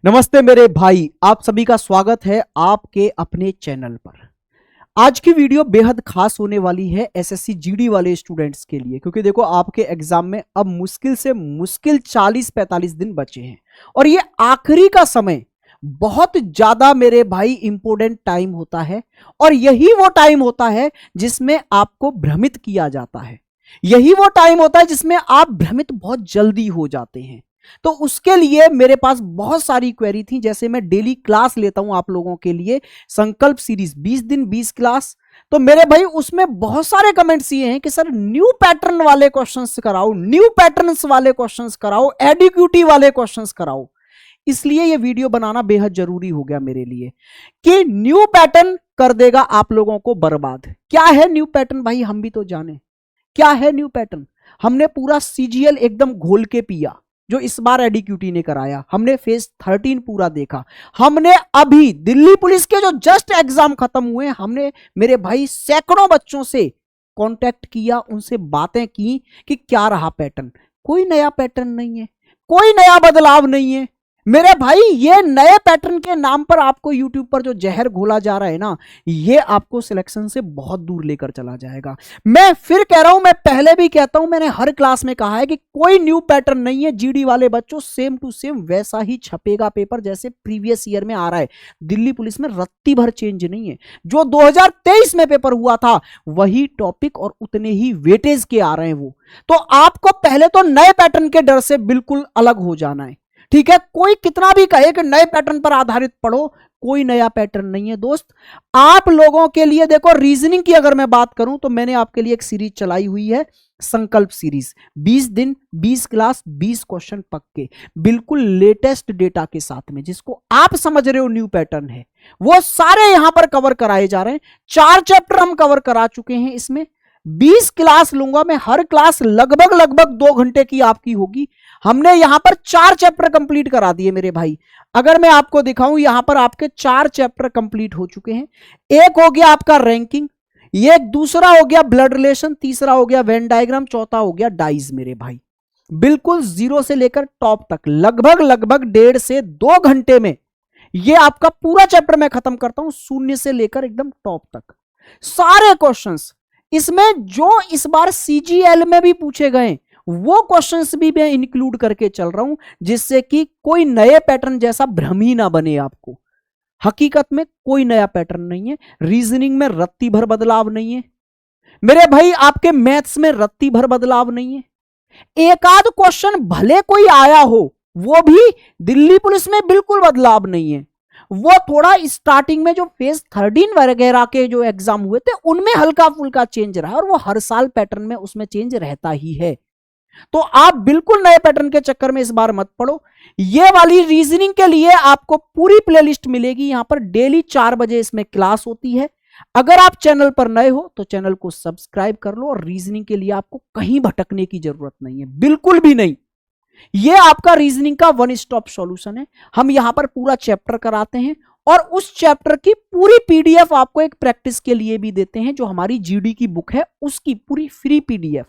नमस्ते मेरे भाई, आप सभी का स्वागत है आपके अपने चैनल पर। आज की वीडियो बेहद खास होने वाली है एसएससी जीडी वाले स्टूडेंट्स के लिए, क्योंकि देखो आपके एग्जाम में अब मुश्किल से मुश्किल 40-45 दिन बचे हैं और ये आखिरी का समय बहुत ज्यादा मेरे भाई इंपॉर्टेंट टाइम होता है और यही वो टाइम होता है जिसमें आपको भ्रमित किया जाता है। यही वो टाइम होता है जिसमें आप भ्रमित बहुत जल्दी हो जाते हैं। तो उसके लिए मेरे पास बहुत सारी क्वेरी थी। जैसे मैं डेली क्लास लेता हूं आप लोगों के लिए, संकल्प सीरीज 20 दिन 20 क्लास, तो मेरे भाई उसमें बहुत सारे कमेंट्स ये हैं कि सर न्यू पैटर्न वाले क्वेश्चंस कराओ, न्यू पैटर्न्स वाले क्वेश्चंस कराओ, एडिक्यूटी वाले क्वेश्चंस कराओ। इसलिए ये वीडियो बनाना बेहद जरूरी हो गया मेरे लिए कि न्यू पैटर्न कर देगा आप लोगों को बर्बाद। क्या है न्यू पैटर्न भाई, हम भी तो जाने क्या है न्यू पैटर्न। हमने पूरा सीजीएल एकदम घोल के पिया जो इस बार एडीक्यूटी ने कराया, हमने फेज 13 पूरा देखा, हमने अभी दिल्ली पुलिस के जो जस्ट एग्जाम खत्म हुए, हमने मेरे भाई सैकड़ों बच्चों से कांटेक्ट किया, उनसे बातें की कि क्या रहा पैटर्न। कोई नया पैटर्न नहीं है, कोई नया बदलाव नहीं है मेरे भाई। ये नए पैटर्न के नाम पर आपको यूट्यूब पर जो जहर घोला जा रहा है ना, ये आपको सिलेक्शन से बहुत दूर लेकर चला जाएगा। मैं फिर कह रहा हूं, मैं पहले भी कहता हूं, मैंने हर क्लास में कहा है कि कोई न्यू पैटर्न नहीं है। जीडी वाले बच्चों सेम टू सेम वैसा ही छपेगा पेपर जैसे प्रीवियस ईयर में आ रहा है। दिल्ली पुलिस में रत्ती भर चेंज नहीं है। जो 2023 में पेपर हुआ था वही टॉपिक और उतने ही वेटेज के आ रहे हैं वो। तो आपको पहले तो नए पैटर्न के डर से बिल्कुल अलग हो जाना है, ठीक है। कोई कितना भी कहे कि नए पैटर्न पर आधारित पढ़ो, कोई नया पैटर्न नहीं है दोस्त। आप लोगों के लिए देखो, रीजनिंग की अगर मैं बात करूं तो मैंने आपके लिए एक सीरीज चलाई हुई है, संकल्प सीरीज। 20 दिन 20 क्लास 20 क्वेश्चन पक्के, बिल्कुल लेटेस्ट डेटा के साथ में, जिसको आप समझ रहे हो न्यू पैटर्न है, वो सारे यहां पर कवर कराए जा रहे हैं। 4 चैप्टर हम कवर करा चुके हैं इसमें। 20 क्लास लूंगा मैं, हर क्लास लगभग 2 घंटे की आपकी होगी। हमने यहां पर 4 चैप्टर कंप्लीट करा दिए मेरे भाई। अगर मैं आपको दिखाऊं, यहां पर आपके 4 चैप्टर कंप्लीट हो चुके हैं। एक हो गया आपका रैंकिंग, ये दूसरा हो गया ब्लड रिलेशन, तीसरा हो गया वेन डायग्राम, चौथा हो गया डाइज मेरे भाई। बिल्कुल जीरो से लेकर टॉप तक लगभग 1.5 से 2 घंटे में ये आपका पूरा चैप्टर मैं खत्म करता हूं, शून्य से लेकर एकदम टॉप तक सारे क्वेश्चंस। इसमें जो इस बार सीजीएल में भी पूछे गए वो क्वेश्चंस भी मैं इंक्लूड करके चल रहा हूं, जिससे कि कोई नए पैटर्न जैसा भ्रम ही ना बने आपको। हकीकत में कोई नया पैटर्न नहीं है। रीजनिंग में रत्ती भर बदलाव नहीं है मेरे भाई, आपके मैथ्स में रत्ती भर बदलाव नहीं है। एक आध क्वेश्चन भले कोई आया हो, वो भी दिल्ली पुलिस में बिल्कुल बदलाव नहीं है। वो थोड़ा स्टार्टिंग में जो फेज 13 वगैरह के जो एग्जाम हुए थे उनमें हल्का फुल्का चेंज रहा, और वो हर साल पैटर्न में उसमें चेंज रहता ही है। तो आप बिल्कुल नए पैटर्न के चक्कर में इस बार मत पड़ो। ये वाली रीजनिंग के लिए आपको पूरी प्लेलिस्ट मिलेगी यहां पर, डेली 4 बजे इसमें क्लास होती है। अगर आप चैनल पर नए हो तो चैनल को सब्सक्राइब कर लो, और रीजनिंग के लिए आपको कहीं भटकने की जरूरत नहीं है, बिल्कुल भी नहीं। ये आपका रीजनिंग का वन स्टॉप सॉल्यूशन है। हम यहां पर पूरा चैप्टर कराते हैं और उस चैप्टर की पूरी पीडीएफ आपको एक प्रैक्टिस के लिए भी देते हैं। जो हमारी जीडी की बुक है उसकी पूरी फ्री पीडीएफ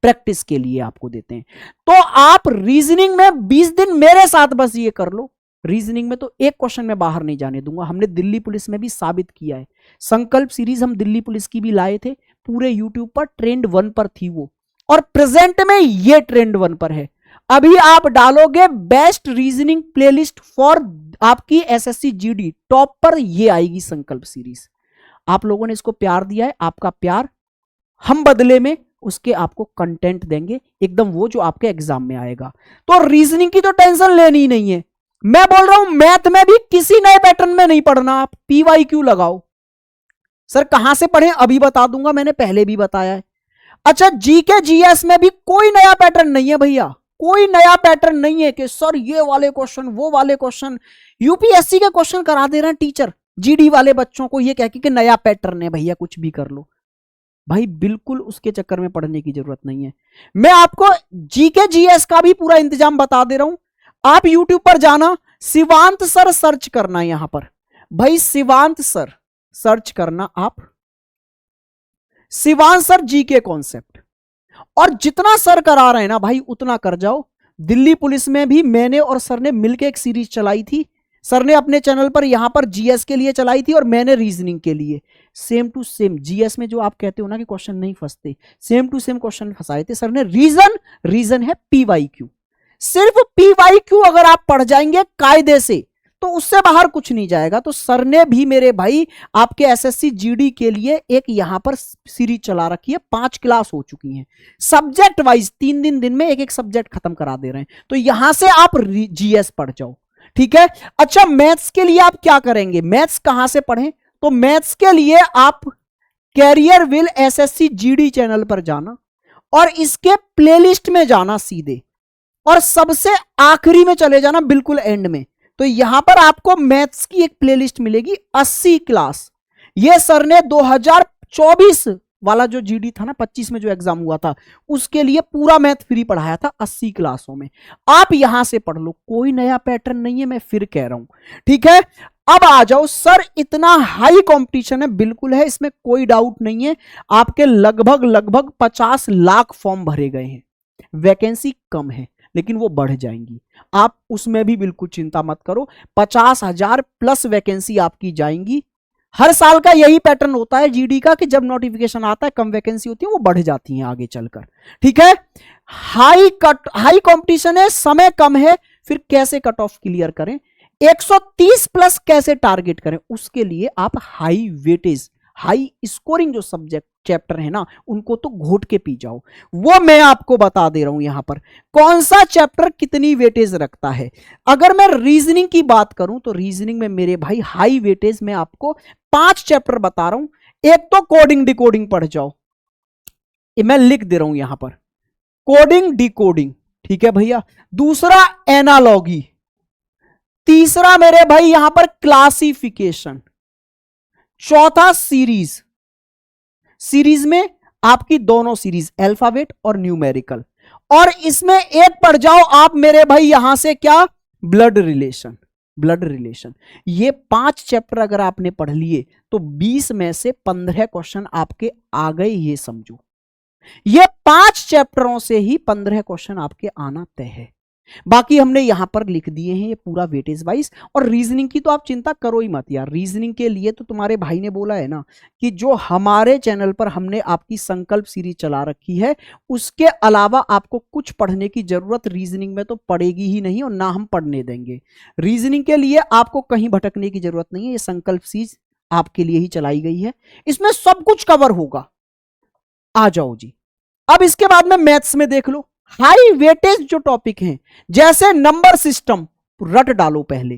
प्रैक्टिस के लिए आपको देते हैं। तो आप रीजनिंग में 20 दिन मेरे साथ बस ये कर लो। रीजनिंग में तो एक क्वेश्चन मैं बाहर नहीं जाने दूंगा। हमने दिल्ली पुलिस में भी साबित किया है। संकल्प सीरीज हम दिल्ली पुलिस की भी लाए थे, पूरे यूट्यूब पर ट्रेंड 1 पर थी वो, और प्रेजेंट में ये ट्रेंड 1 पर है। अभी आप डालोगे बेस्ट रीजनिंग प्लेलिस्ट फॉर आपकी एसएससी जीडी, टॉप पर ये आएगी संकल्प सीरीज। आप लोगों ने इसको प्यार दिया है, आपका प्यार हम बदले में उसके आपको कंटेंट देंगे, एकदम वो जो आपके एग्जाम में आएगा। तो रीजनिंग की तो टेंशन लेनी ही नहीं है। मैं बोल रहा हूं मैथ में भी किसी नए पैटर्न में नहीं पढ़ना, आप पीवाईक्यू लगाओ। सर कहां से पढ़े अभी बता दूंगा, मैंने पहले भी बताया है। अच्छा, जीके जीएस में भी कोई नया पैटर्न नहीं है भैया, कोई नया पैटर्न नहीं है कि सर ये वाले क्वेश्चन वो वाले क्वेश्चन। यूपीएससी के क्वेश्चन करा दे रहे हैं टीचर जीडी वाले बच्चों को, ये कह के कि नया पैटर्न है भैया कुछ भी कर लो। भाई बिल्कुल उसके चक्कर में पढ़ने की जरूरत नहीं है। मैं आपको जीके जीएस का भी पूरा इंतजाम बता दे रहा हूं। आप यूट्यूब पर जाना, शिवांत सर सर्च करना, यहां पर भाई शिवांत सर सर्च करना, आप शिवांत सर जीके कॉन्सेप्ट, और जितना सर करा रहे हैं ना भाई उतना कर जाओ। दिल्ली पुलिस में भी मैंने और सर ने मिलकर एक सीरीज चलाई थी, सर ने अपने चैनल पर यहां पर जीएस के लिए चलाई थी और मैंने रीजनिंग के लिए। सेम टू सेम जीएस में जो आप कहते हो ना कि क्वेश्चन नहीं फंसते, सेम टू सेम क्वेश्चन फंसाए थे सर ने। रीजन है पीवाईक्यू। सिर्फ पीवाईक्यू अगर आप पढ़ जाएंगे कायदे से तो उससे बाहर कुछ नहीं जाएगा। तो सर ने भी मेरे भाई आपके एसएससी जीडी के लिए एक यहां पर सीरीज चला रखी है, 5 क्लास हो चुकी हैं सब्जेक्ट वाइज, 3 दिन में एक एक सब्जेक्ट खत्म करा दे रहे हैं। तो यहां से आप जीएस पढ़ जाओ, ठीक है। अच्छा, मैथ्स के लिए आप क्या करेंगे, मैथ्स कहां से पढ़ें? तो मैथ्स के लिए आप Careerwill SSC GD channel पर जाना और इसके प्लेलिस्ट में जाना सीधे, और सबसे आखिरी में चले जाना, बिल्कुल एंड में। तो यहां पर आपको मैथ्स की एक प्लेलिस्ट मिलेगी 80 क्लास। ये सर ने 2024 वाला जो जीडी था ना, 25 में जो एग्जाम हुआ था, उसके लिए पूरा मैथ फ्री पढ़ाया था 80 क्लासों में। आप यहां से पढ़ लो, कोई नया पैटर्न नहीं है, मैं फिर कह रहा हूं, ठीक है। अब आ जाओ सर, इतना हाई कंपटीशन है, बिल्कुल है, इसमें कोई डाउट नहीं है। आपके लगभग 50 लाख फॉर्म भरे गए हैं, वैकेंसी कम है लेकिन वो बढ़ जाएंगी, आप उसमें भी बिल्कुल चिंता मत करो। 50,000 प्लस वैकेंसी आपकी जाएंगी। हर साल का यही पैटर्न होता है जीडी का कि जब नोटिफिकेशन आता है कम वैकेंसी होती है, वो बढ़ जाती है आगे चलकर, ठीक है। हाई कंपटीशन है, समय कम है, फिर कैसे कट ऑफ क्लियर करें, 130 प्लस कैसे टारगेट करें, उसके लिए आप हाई वेटेज, हाई स्कोरिंग जो सब्जेक्ट चैप्टर है ना, उनको तो घोट के पी जाओ। वो मैं आपको बता दे रहा हूं यहां पर कौन सा चैप्टर कितनी वेटेज रखता है। अगर मैं रीजनिंग की बात करूं तो रीजनिंग में मेरे भाई हाई वेटेज में आपको 5 चैप्टर बता रहा हूं। एक तो कोडिंग डिकोडिंग पढ़ जाओ, ये मैं लिख दे रहा हूं यहां पर, कोडिंग डिकोडिंग, ठीक है भैया। दूसरा एनालॉगी, तीसरा मेरे भाई यहां पर क्लासिफिकेशन, चौथा सीरीज में आपकी दोनों सीरीज अल्फाबेट और न्यूमेरिकल, और इसमें एक पढ़ जाओ आप मेरे भाई यहां से क्या, ब्लड रिलेशन। ये 5 चैप्टर अगर आपने पढ़ लिए तो 20 में से 15 क्वेश्चन आपके आ गए, ये समझो। ये 5 चैप्टरों से ही 15 क्वेश्चन आपके आना तय है। बाकी हमने यहां पर लिख दिए हैं ये पूरा वेटेज वाइज। और रीजनिंग की तो आप चिंता करो ही मत यार, रीजनिंग के लिए तो तुम्हारे भाई ने बोला है ना कि जो हमारे चैनल पर हमने आपकी संकल्प सीरीज चला रखी है, उसके अलावा आपको कुछ पढ़ने की जरूरत रीजनिंग में तो पड़ेगी ही नहीं, और ना हम पढ़ने देंगे। रीजनिंग के लिए आपको कहीं भटकने की जरूरत नहीं है, ये संकल्प सीरीज आपके लिए ही चलाई गई है, इसमें सब कुछ कवर होगा। आ जाओ जी, अब इसके बाद में मैथ्स में देख लो हाई वेटेज जो टॉपिक हैं, जैसे नंबर सिस्टम रट डालो, पहले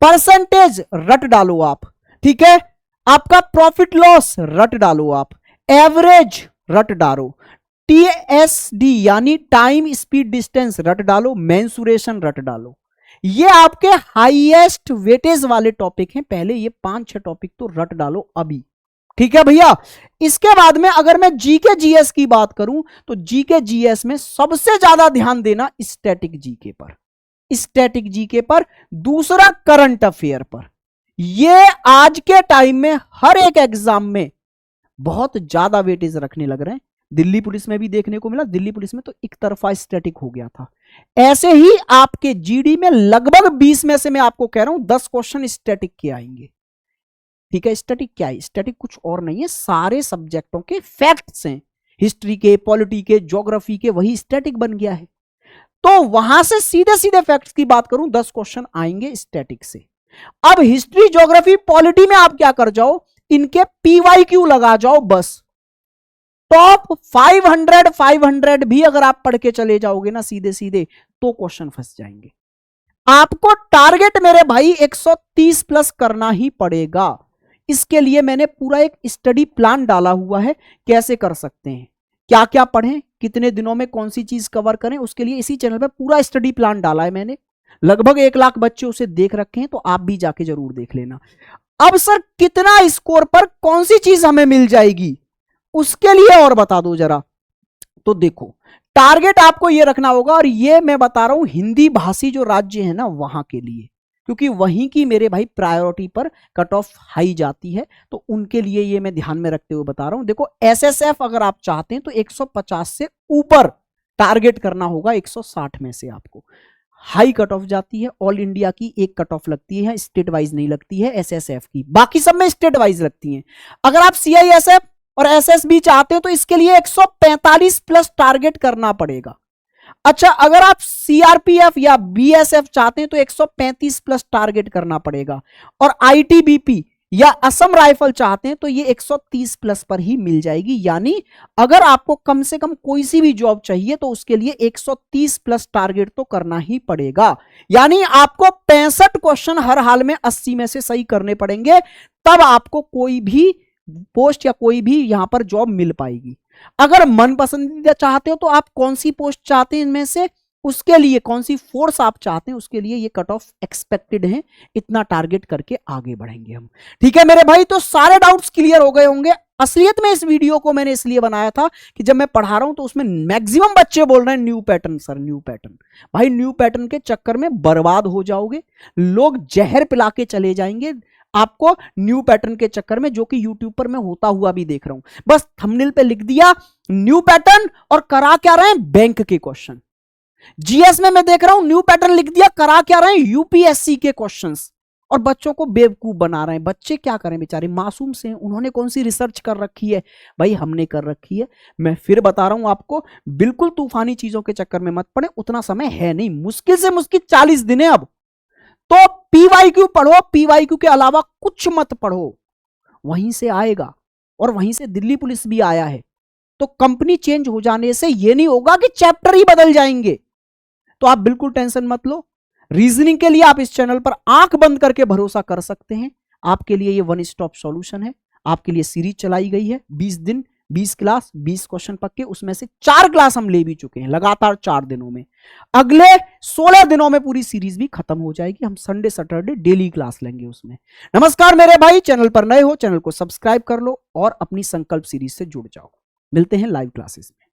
परसेंटेज रट डालो आप, ठीक है। आपका प्रॉफिट लॉस रट डालो आप, एवरेज रट डालो, टीएसडी यानी टाइम स्पीड डिस्टेंस रट डालो, मेंसुरेशन रट डालो। ये आपके हाईएस्ट वेटेज वाले टॉपिक हैं, पहले ये 5-6 टॉपिक तो रट डालो अभी, ठीक है भैया। इसके बाद में अगर मैं जीके जीएस की बात करूं तो जीके जीएस में सबसे ज्यादा ध्यान देना स्टैटिक जीके पर, दूसरा करंट अफेयर पर। ये आज के टाइम में हर एक एग्जाम में बहुत ज्यादा वेटेज रखने लग रहे हैं। दिल्ली पुलिस में भी देखने को मिला, दिल्ली पुलिस में तो एक तरफा स्टैटिक हो गया था। ऐसे ही आपके जीडी में लगभग 20 में से मैं आपको कह रहा हूं 10 क्वेश्चन स्टैटिक के आएंगे, ठीक है। स्टैटिक क्या है? स्टैटिक कुछ और नहीं है, सारे सब्जेक्टों के फैक्ट्स हैं, हिस्ट्री के, पॉलिटी के, ज्योग्राफी के, वही स्टैटिक बन गया है। तो वहां से सीधे सीधे फैक्ट्स की बात करूं 10 क्वेश्चन आएंगे स्टैटिक से। अब हिस्ट्री, ज्योग्राफी, पॉलिटी में आप क्या कर जाओ, इनके पीवाईक्यू लगा जाओ बस। टॉप 500 भी अगर आप पढ़ के चले जाओगे ना सीधे सीधे, तो क्वेश्चन फंस जाएंगे। आपको टारगेट मेरे भाई 130 प्लस करना ही पड़ेगा। इसके लिए मैंने पूरा एक स्टडी प्लान डाला हुआ है, कैसे कर सकते हैं, क्या क्या पढ़ें, कितने दिनों में कौन सी चीज कवर करें, उसके लिए इसी चैनल पे पूरा स्टडी प्लान डाला है मैंने। लगभग 1 लाख बच्चे उसे देख रखे हैं, तो आप भी जाके जरूर देख लेना। अब सर कितना स्कोर पर कौन सी चीज हमें मिल जाएगी, उसके लिए और बता दो जरा। तो देखो, टारगेट आपको यह रखना होगा, और ये मैं बता रहा हूं हिंदी भाषी जो राज्य है ना वहां के लिए, क्योंकि वहीं की मेरे भाई प्रायोरिटी पर कट ऑफ हाई जाती है, तो उनके लिए ये मैं ध्यान में रखते हुए बता रहा हूं। देखो, एसएसएफ अगर आप चाहते हैं तो 150 से ऊपर टारगेट करना होगा, 160 में से आपको। हाई कट ऑफ जाती है। ऑल इंडिया की एक कट ऑफ लगती है, स्टेट वाइज नहीं लगती है एसएसएफ की, बाकी सब में स्टेट वाइज लगती है। अगर आप सीआईएसएफ और एसएसबी चाहते हैं तो इसके लिए 145 प्लस टारगेट करना पड़ेगा। अच्छा, अगर आप सीआरपीएफ या बीएसएफ चाहते हैं तो 135 प्लस टारगेट करना पड़ेगा, और आईटीबीपी या असम राइफल चाहते हैं तो ये 130 प्लस पर ही मिल जाएगी। यानी अगर आपको कम से कम कोई सी भी जॉब चाहिए तो उसके लिए 130 प्लस टारगेट तो करना ही पड़ेगा। यानी आपको 65 क्वेश्चन हर हाल में 80 में से सही करने पड़ेंगे, तब आपको कोई भी पोस्ट या कोई भी यहां पर जॉब मिल पाएगी। अगर मन पसंदीदा चाहते हो तो आप कौन सी पोस्ट चाहते हैं इनमें से, उसके लिए कौन सी फोर्स आप चाहते हैं, उसके लिए ये कट ऑफ एक्सपेक्टेड है। इतना टारगेट करके आगे बढ़ेंगे हम। ठीक है मेरे भाई, तो सारे डाउट्स क्लियर हो गए होंगे। असलियत में इस वीडियो को मैंने इसलिए बनाया था कि जब मैं पढ़ा रहा हूं तो उसमें मैक्सिमम बच्चे बोल रहे हैं new pattern sir, new pattern. भाई न्यू पैटर्न के चक्कर में बर्बाद हो जाओगे, लोग जहर पिला के चले जाएंगे आपको न्यू पैटर्न के चक्कर में, जो कि यूट्यूब पर मैं होता हुआ भी देख रहा हूं। बस थंबनेल पे लिख दिया न्यू पैटर्न और करा क्या रहे हैं, बैंक के क्वेश्चन। जीएस में मैं देख रहा हूं न्यू पैटर्न लिख दिया, करा क्या रहे हैं, यूपीएससी के क्वेश्चंस, और बच्चों को बेवकूफ बना रहे हैं। बच्चे क्या करें बेचारे, मासूम से हैं, उन्होंने कौन सी रिसर्च कर रखी है, भाई हमने कर रखी है। मैं फिर बता रहा हूं आपको, बिल्कुल तूफानी चीजों के चक्कर में मत पड़े, उतना समय है नहीं, मुश्किल से मुश्किल 40 दिन है अब। तो पीवाईक्यू पढ़ो, पीवाईक्यू के अलावा कुछ मत पढ़ो, वहीं से आएगा, और वहीं से दिल्ली पुलिस भी आया है। तो कंपनी चेंज हो जाने से यह नहीं होगा कि चैप्टर ही बदल जाएंगे, तो आप बिल्कुल टेंशन मत लो। रीजनिंग के लिए आप इस चैनल पर आंख बंद करके भरोसा कर सकते हैं। आपके लिए ये वन स्टॉप सॉल्यूशन है। आपके लिए सीरीज चलाई गई है 20 दिन, 20 क्लास, 20 क्वेश्चन पक्के, उसमें से 4 क्लास हम ले भी चुके हैं लगातार 4 दिनों में। अगले 16 दिनों में पूरी सीरीज भी खत्म हो जाएगी। हम संडे सैटरडे डेली क्लास लेंगे उसमें। नमस्कार मेरे भाई, चैनल पर नए हो चैनल को सब्सक्राइब कर लो और अपनी संकल्प सीरीज से जुड़ जाओ। मिलते हैं लाइव क्लासेस में।